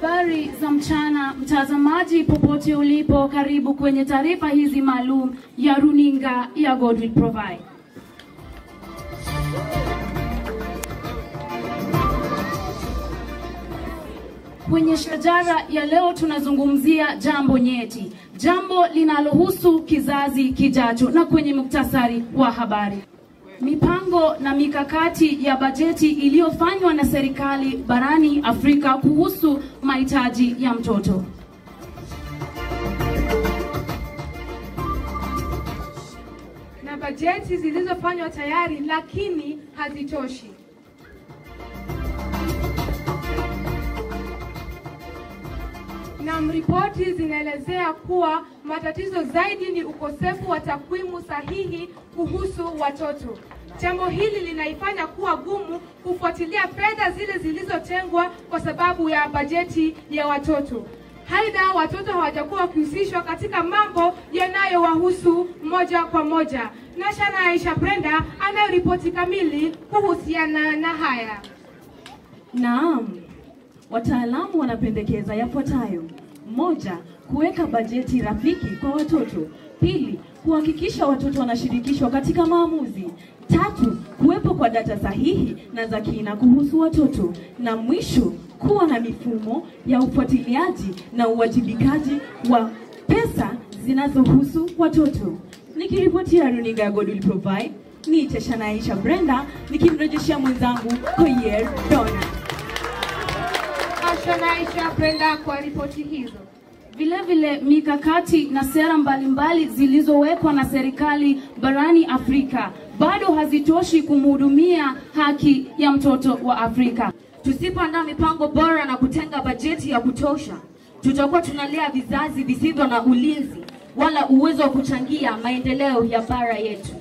Habari za mchana mtazamaji popote ulipo, karibu kwenye taarifa hizi maalum ya runinga ya God Will Provide. Kwenye shajara ya leo tunazungumzia jambo nyeti, jambo linalohusu kizazi kijacho, na kwenye muktasari wa habari, mipango na mikakati ya bajeti iliyofanywa na serikali barani Afrika kuhusu mahitaji ya mtoto. Na bajeti zilizofanywa tayari lakini hazitoshi. Na ripoti zinaelezea kuwa matatizo zaidi ni ukosefu wa takwimu sahihi kuhusu watoto. Jambo hili linaifanya kuwa gumu kufuatilia fedha zile zilizotengwa kwa sababu ya bajeti ya watoto. Haidha, watoto hawajakuwa wakihusishwa katika mambo yanayowahusu moja kwa moja. Nashana Aisha Brenda anayo ripoti kamili kuhusiana na haya. Naam, wataalamu wanapendekeza yafuatayo: 1. Kuweka bajeti rafiki kwa watoto. 2. Kuhakikisha watoto wanashirikishwa katika maamuzi. 3. Kuwepo kwa data sahihi na za kina kuhusu watoto. Na mwisho, kuwa na mifumo ya ufuatiliaji na uwajibikaji wa pesa zinazohusu watoto. Nikiripotia runinga ya God Will Provide, ni Nashana Aisha Brenda nikimrejeshia mwenzangu Koyer Dona. Nashana Aisha Brenda kwa ripoti hizo. Vile mikakati na sera mbalimbali zilizowekwa na serikali barani Afrika bado hazitoshi kumhudumia haki ya mtoto wa Afrika. Tusipoandaa mipango bora na kutenga bajeti ya kutosha, tutakuwa tunalea vizazi visivyo na ulinzi wala uwezo wa kuchangia maendeleo ya bara yetu.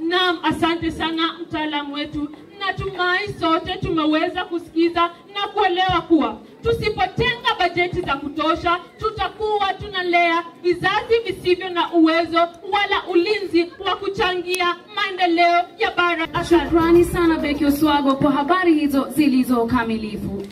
Naam, asante sana mtaalamu wetu. Natumai sote tumeweza kusikiza na kuelewa kuwa tusipotenga bajeti za kutosha, tutakuwa tunalea vizazi visivyo na uwezo wala ulinzi wa kuchangia maendeleo ya bara. Shukrani sana Beki Oswago kwa habari hizo zilizokamilifu.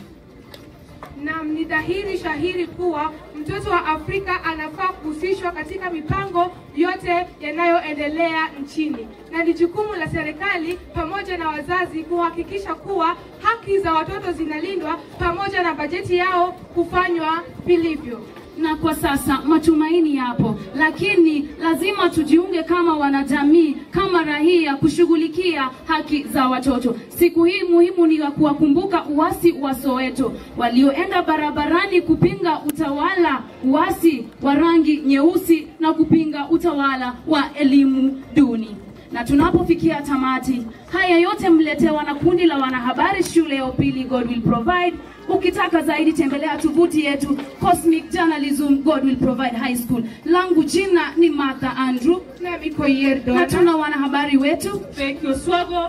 Na ni dhahiri shahiri kuwa mtoto wa Afrika anafaa kuhusishwa katika mipango yote yanayoendelea nchini. Na ni jukumu la serikali pamoja na wazazi kuhakikisha kuwa haki za watoto zinalindwa pamoja na bajeti yao kufanywa vilivyo. Na kwa sasa matumaini yapo, lakini lazima tujiunge kama wanajamii, kama raia kushughulikia haki za watoto. Siku hii muhimu ni kuwakumbuka uasi wa Soweto walioenda barabarani kupinga utawala uasi wa rangi nyeusi na kupinga utawala wa elimu duni. Na tunapofikia tamati, haya yote mletewa na kundi la wanahabari shule ya upili God Will Provide. Ukitaka zaidi tembelea tovuti yetu Cosmic Journalism God Will Provide High School. Langu jina ni Martha Andrew na Mikoyer Dona. Na tuna wanahabari wetu Beki Oswago,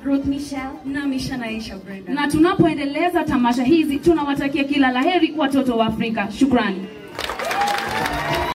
Ruth Michelle na Nashana Aisha Brenda. Na tunapoendeleza tamasha hizi tunawatakia kila laheri watoto wa Afrika. Shukrani.